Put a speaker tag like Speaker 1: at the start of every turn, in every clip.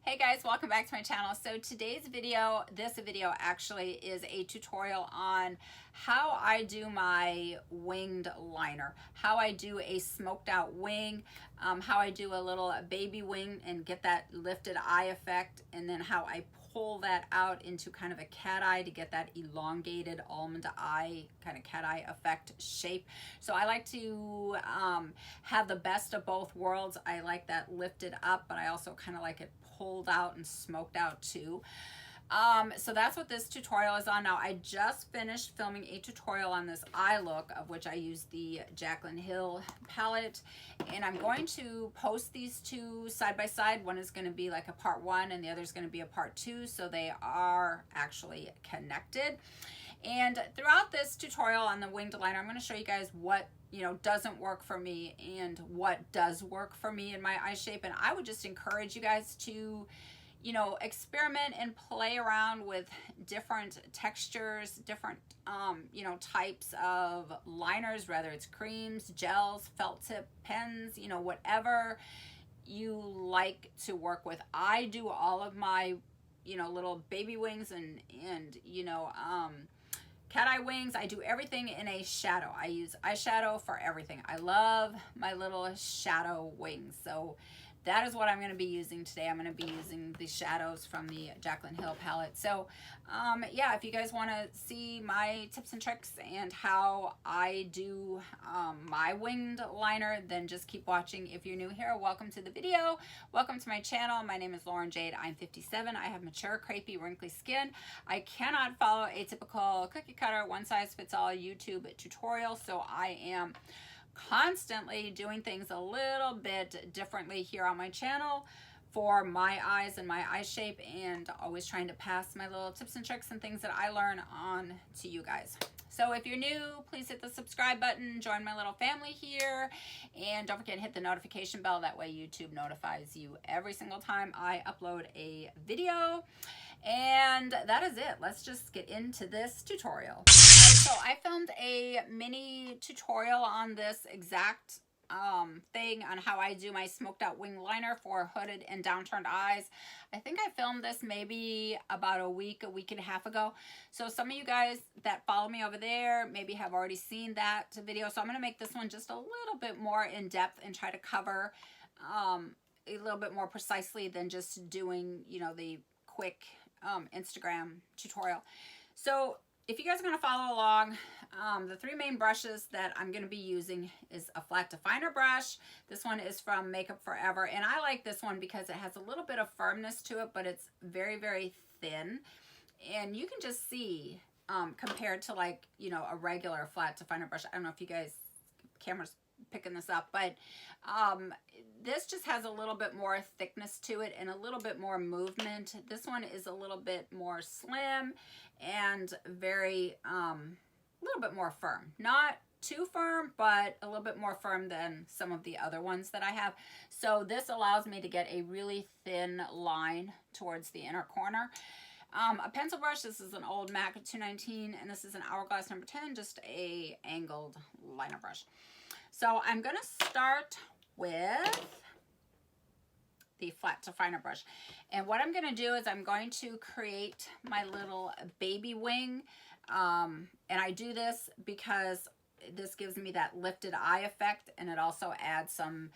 Speaker 1: Hey guys, welcome back to my channel. So today's video, this video actually is a tutorial on how I do my winged liner, how I do a smoked out wing, how I do a little baby wing and get that lifted eye effect, and then how I pull that out into kind of a cat eye to get that elongated almond eye, kind of cat eye effect shape. So I like to have the best of both worlds. I like that lifted up, but I also kind of like it pulled out and smoked out too. So that's what this tutorial is on. Now I just finished filming a tutorial on this eye look, of which I used the Jaclyn Hill palette, and I'm going to post these two side by side. One is going to be like a part 1 and the other is going to be a part 2, so they are actually connected. And throughout this tutorial on the winged liner, I'm going to show you guys what doesn't work for me and what does work for me in my eye shape. And I would just encourage you guys to experiment and play around with different textures, different types of liners, whether it's creams, gels, felt tip, pens, whatever you like to work with. I do all of my little baby wings and cat eye wings. I do everything in a shadow. I use eyeshadow for everything. I love my little shadow wings. So that is what I'm going to be using today. I'm going to be using the shadows from the Jaclyn Hill palette. So yeah, if you guys want to see my tips and tricks and how I do my winged liner, then just keep watching. If you're new here, welcome to the video. Welcome to my channel. My name is Lauren Jade. I'm 57. I have mature, crepey, wrinkly skin. I cannot follow a typical cookie cutter, one size fits all YouTube tutorial. So I am constantly doing things a little bit differently here on my channel for my eyes and my eye shape, and always trying to pass my little tips and tricks and things that I learn on to you guys. So if you're new, please hit the subscribe button, join my little family here, and don't forget to hit the notification bell. That way YouTube notifies you every single time I upload a video. And that is it. Let's just get into this tutorial. So I filmed a mini tutorial on this exact thing on how I do my smoked out wing liner for hooded and downturned eyes. I think I filmed this maybe about a week and a half ago. So some of you guys that follow me over there maybe have already seen that video. So I'm going to make this one just a little bit more in depth and try to cover a little bit more precisely than just doing, the quick Instagram tutorial. So if you guys are going to follow along, the 3 main brushes that I'm going to be using is a flat definer brush. This one is from Makeup Forever, and I like this one because it has a little bit of firmness to it, but it's very, very thin. And you can just see compared to like, a regular flat definer brush. I don't know if you guys, camera's picking this up, but this just has a little bit more thickness to it and a little bit more movement. This one is a little bit more slim and very a little bit more firm. Not too firm, but a little bit more firm than some of the other ones that I have. So this allows me to get a really thin line towards the inner corner. A pencil brush, this is an old MAC 219, and this is an Hourglass number 10, just a angled liner brush. So I'm going to start with the flat definer brush. And what I'm going to do is I'm going to create my little baby wing. And I do this because this gives me that lifted eye effect, and it also adds some,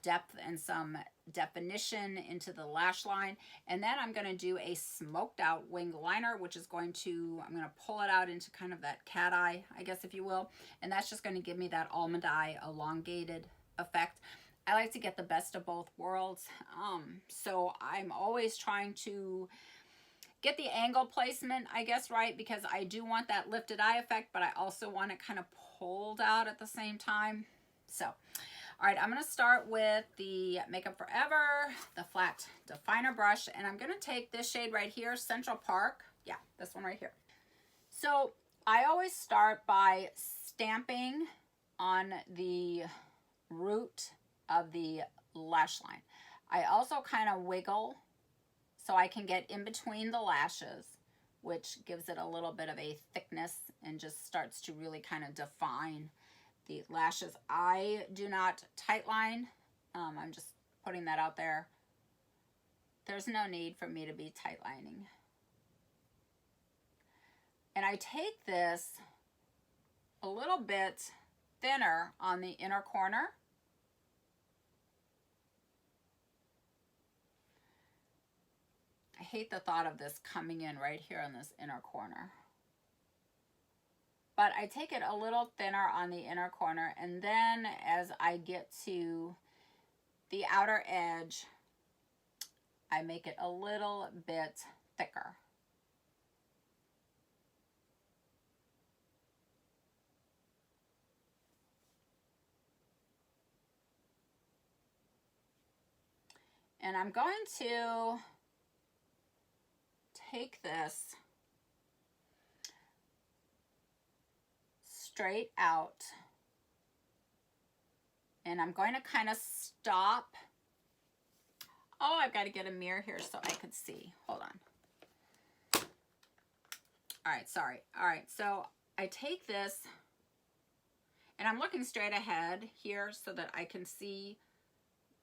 Speaker 1: depth and some definition into the lash line. And then I'm going to do a smoked out wing liner, which is I'm going to pull it out into kind of that cat eye, I guess, if you will. And that's just going to give me that almond eye elongated effect. I like to get the best of both worlds. So I'm always trying to get the angle placement, I guess, right, because I do want that lifted eye effect, but I also want it kind of pulled out at the same time. So, all right, I'm going to start with the Makeup Forever, the flat definer brush, and I'm going to take this shade right here, Central Park. Yeah, this one right here. So I always start by stamping on the root of the lash line. I also kind of wiggle so I can get in between the lashes, which gives it a little bit of a thickness and just starts to really kind of define the lashes. I do not tightline. I'm just putting that out there. there's no need for me to be tight lining. And I take this a little bit thinner on the inner corner. I hate the thought of this coming in right here on this inner corner. But I take it a little thinner on the inner corner, and then as I get to the outer edge, I make it a little bit thicker. And I'm going to take this straight out, and I'm going to kind of stop. Oh, I've got to get a mirror here so I could see. Hold on. All right, sorry. All right, so I take this, and I'm looking straight ahead here so that I can see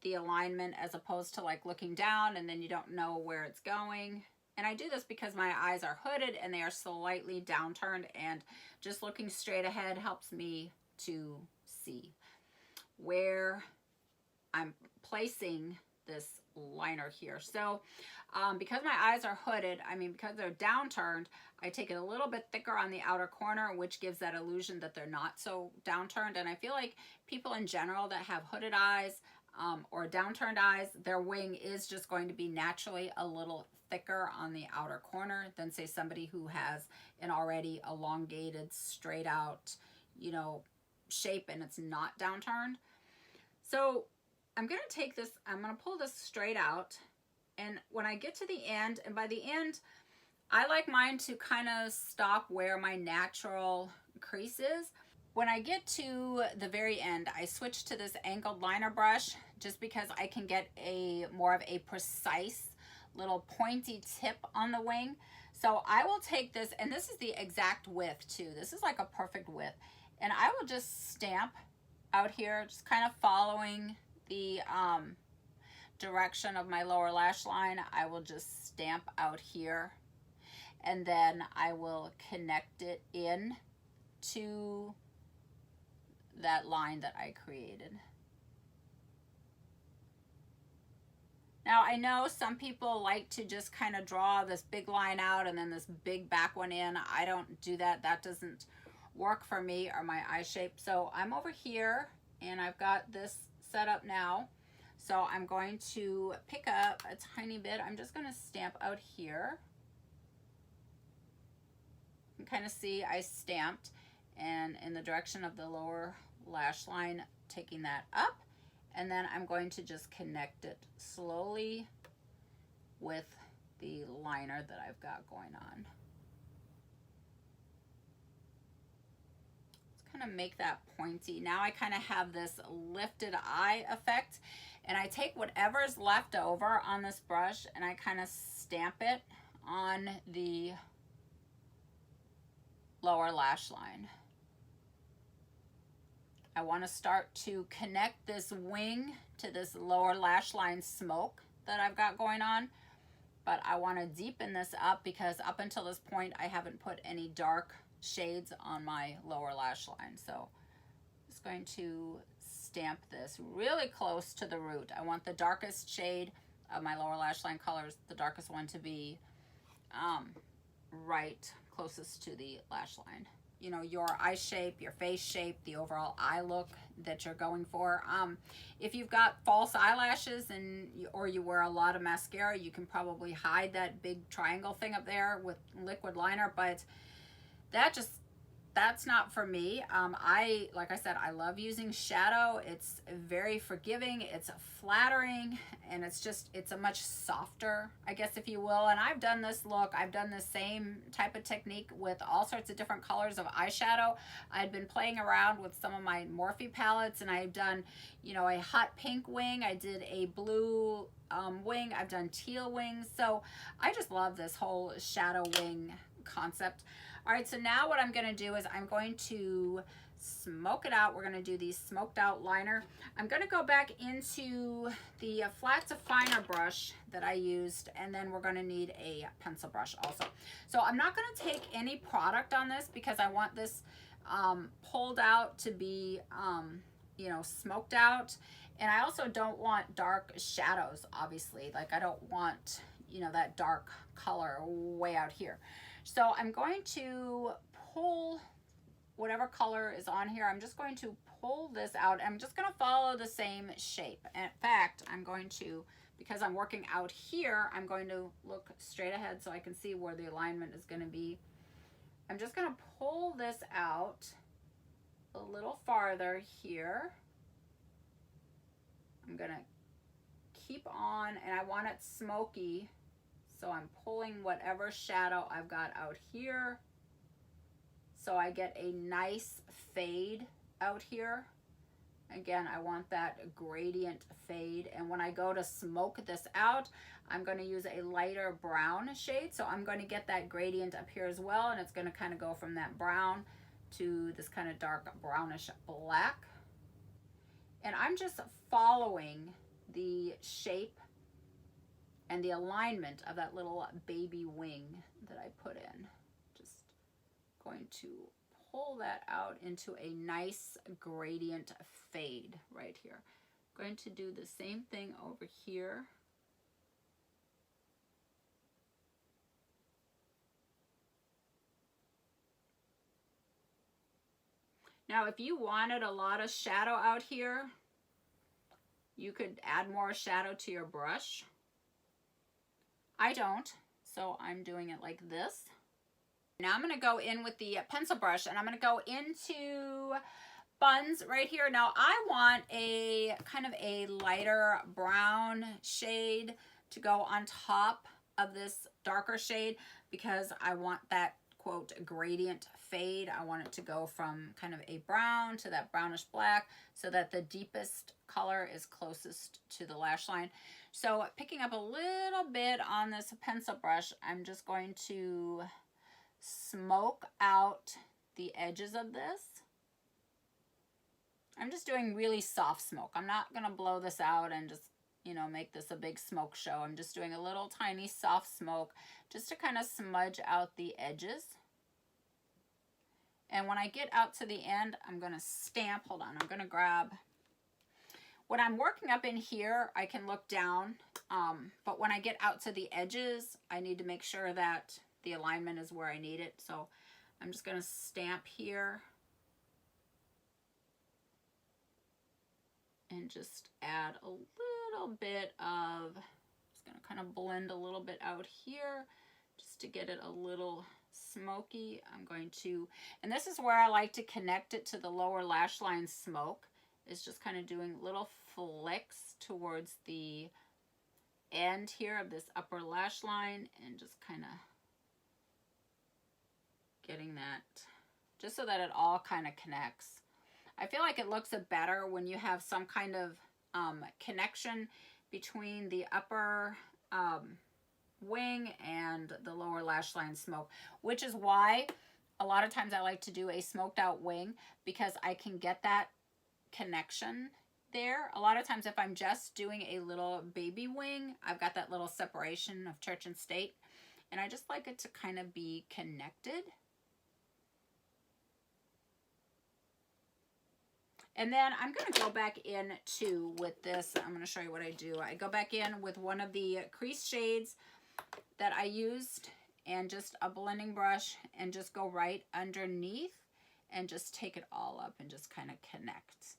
Speaker 1: the alignment, as opposed to like looking down and then you don't know where it's going. And I do this because my eyes are hooded and they are slightly downturned, and just looking straight ahead helps me to see where I'm placing this liner here. So because my eyes are hooded, because they're downturned, I take it a little bit thicker on the outer corner, which gives that illusion that they're not so downturned. And I feel like people in general that have hooded eyes or downturned eyes, their wing is just going to be naturally a little thicker on the outer corner than, say, somebody who has an already elongated, straight out, shape, and it's not downturned. So I'm going to take this, I'm going to pull this straight out, and when I get to the end, and by the end, I like mine to kind of stop where my natural crease is. When I get to the very end, I switch to this angled liner brush just because I can get a more of a precise little pointy tip on the wing. So I will take this, and this is the exact width too. This is like a perfect width. And I will just stamp out here, just kind of following the direction of my lower lash line. I will just stamp out here, and then I will connect it in to that line that I created. Now I know some people like to just kind of draw this big line out and then this big back one in. I don't do that. That doesn't work for me or my eye shape. So I'm over here and I've got this set up now. So I'm going to pick up a tiny bit. I'm just going to stamp out here. You can kind of see I stamped, and in the direction of the lower lash line, taking that up, and then I'm going to just connect it slowly with the liner that I've got going on. Let's kind of make that pointy. Now I kind of have this lifted eye effect, and I take whatever's left over on this brush and I kind of stamp it on the lower lash line. I want to start to connect this wing to this lower lash line smoke that I've got going on, but I want to deepen this up because up until this point I haven't put any dark shades on my lower lash line. So I'm just going to stamp this really close to the root. I want the darkest shade of my lower lash line colors, the darkest one, to be right closest to the lash line. You know, your eye shape, your face shape, the overall eye look that you're going for. If you've got false eyelashes or you wear a lot of mascara, you can probably hide that big triangle thing up there with liquid liner, but that's not for me. Like I said, I love using shadow. It's very forgiving, it's flattering, and it's a much softer, I guess, if you will. And I've done this look, I've done the same type of technique with all sorts of different colors of eyeshadow. I'd been playing around with some of my Morphe palettes, and I've done, a hot pink wing. I did a blue wing. I've done teal wings. So I just love this whole shadow wing concept. All right, so now what I'm going to do is I'm going to smoke it out. We're going to do the smoked out liner. I'm going to go back into the flat to finer brush that I used, and then we're going to need a pencil brush also. So I'm not going to take any product on this because I want this pulled out to be, you know, smoked out. And I also don't want dark shadows, obviously. Like I don't want, you know, that dark color way out here. So I'm going to pull whatever color is on here. I'm just going to pull this out. I'm just going to follow the same shape. In fact, I'm going to, because I'm working out here, I'm going to look straight ahead so I can see where the alignment is going to be. I'm just going to pull this out a little farther here. I'm going to keep on, and I want it smoky, so I'm pulling whatever shadow I've got out here so I get a nice fade out here. Again, I want that gradient fade, and when I go to smoke this out, I'm going to use a lighter brown shade, so I'm going to get that gradient up here as well, and it's going to kind of go from that brown to this kind of dark brownish black. And I'm just following the shape and the alignment of that little baby wing that I put in. Just going to pull that out into a nice gradient fade right here. Going to do the same thing over here. Now, if you wanted a lot of shadow out here, you could add more shadow to your brush. I don't, so I'm doing it like this. Now I'm going to go in with the pencil brush, and I'm going to go into buns right here. Now I want a kind of a lighter brown shade to go on top of this darker shade because I want that quote gradient fade. I want it to go from kind of a brown to that brownish black so that the deepest color is closest to the lash line. So picking up a little bit on this pencil brush, I'm just going to smoke out the edges of this. I'm just doing really soft smoke. I'm not going to blow this out and just, you know, make this a big smoke show. I'm just doing a little tiny soft smoke just to kind of smudge out the edges. And when I get out to the end, I'm going to stamp. Hold on, I'm going to grab. When I'm working up in here, I can look down. But when I get out to the edges, I need to make sure that the alignment is where I need it. So I'm just going to stamp here. And just add a little bit of, just going to kind of blend a little bit out here just to get it a little smoky. I'm going to, and this is where I like to connect it to the lower lash line smoke, is just kind of doing little flicks towards the end here of this upper lash line and just kind of getting that, just so that it all kind of connects. I feel like it looks better when you have some kind of connection between the upper wing and the lower lash line smoke, which is why a lot of times I like to do a smoked out wing, because I can get that connection there. A lot of times if I'm just doing a little baby wing, I've got that little separation of church and state, and I just like it to kind of be connected. And then I'm going to go back in too with this. I'm going to show you what I do. I go back in with one of the crease shades that I used and just a blending brush and just go right underneath and just take it all up and just kind of connect.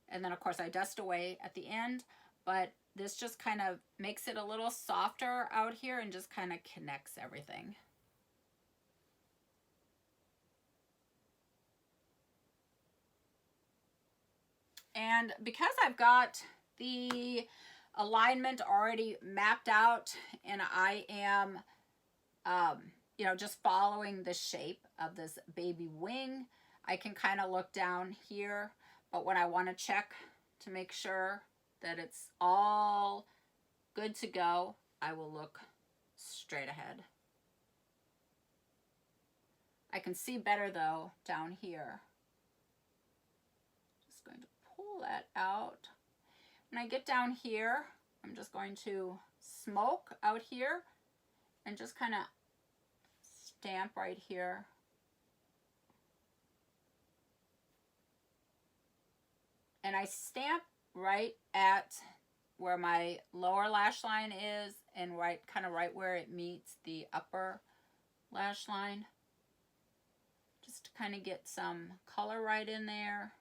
Speaker 1: And then of course I dust away at the end, but this just kind of makes it a little softer out here and just kind of connects everything. And because I've got the alignment already mapped out and I am, you know, just following the shape of this baby wing, I can kind of look down here. But when I want to check to make sure that it's all good to go, I will look straight ahead. I can see better though down here. pull that out. When I get down here, I'm just going to smoke out here and just kind of stamp right here. And I stamp right at where my lower lash line is and kind of right where it meets the upper lash line. Just to kind of get some color right in there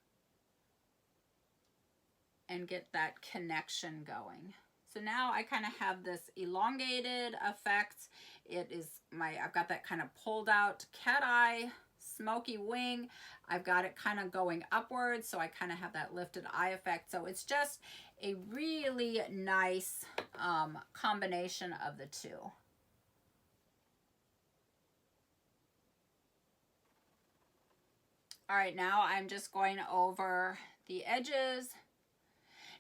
Speaker 1: and get that connection going. So now I kind of have this elongated effect. I've got that kind of pulled out cat eye, smoky wing. I've got it kind of going upwards, so I kind of have that lifted eye effect. So it's just a really nice combination of the two. All right, now I'm just going over the edges.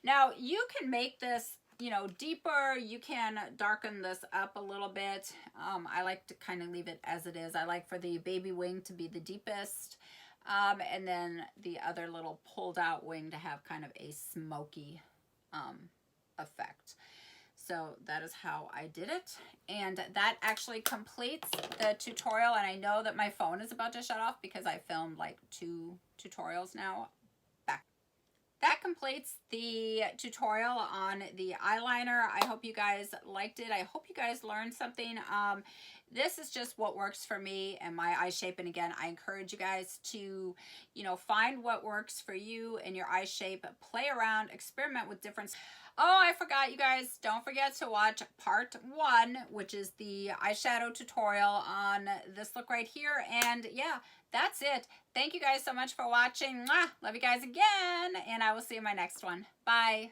Speaker 1: Now you can make this, you know, deeper. You can darken this up a little bit. I like to kind of leave it as it is. I like for the baby wing to be the deepest, and then the other little pulled out wing to have kind of a smoky effect. So that is how I did it. And that actually completes the tutorial. And I know that my phone is about to shut off because I filmed like 2 tutorials now back. That completes the tutorial on the eyeliner. I hope you guys liked it. I hope you guys learned something. This is just what works for me and my eye shape. And again, I encourage you guys to, you know, find what works for you and your eye shape. Play around, experiment with different. Oh, I forgot, you guys. Don't forget to watch part 1, which is the eyeshadow tutorial on this look right here. And yeah, that's it. Thank you guys so much for watching. Mwah! Love you guys again. And I will see you in my next one. Bye.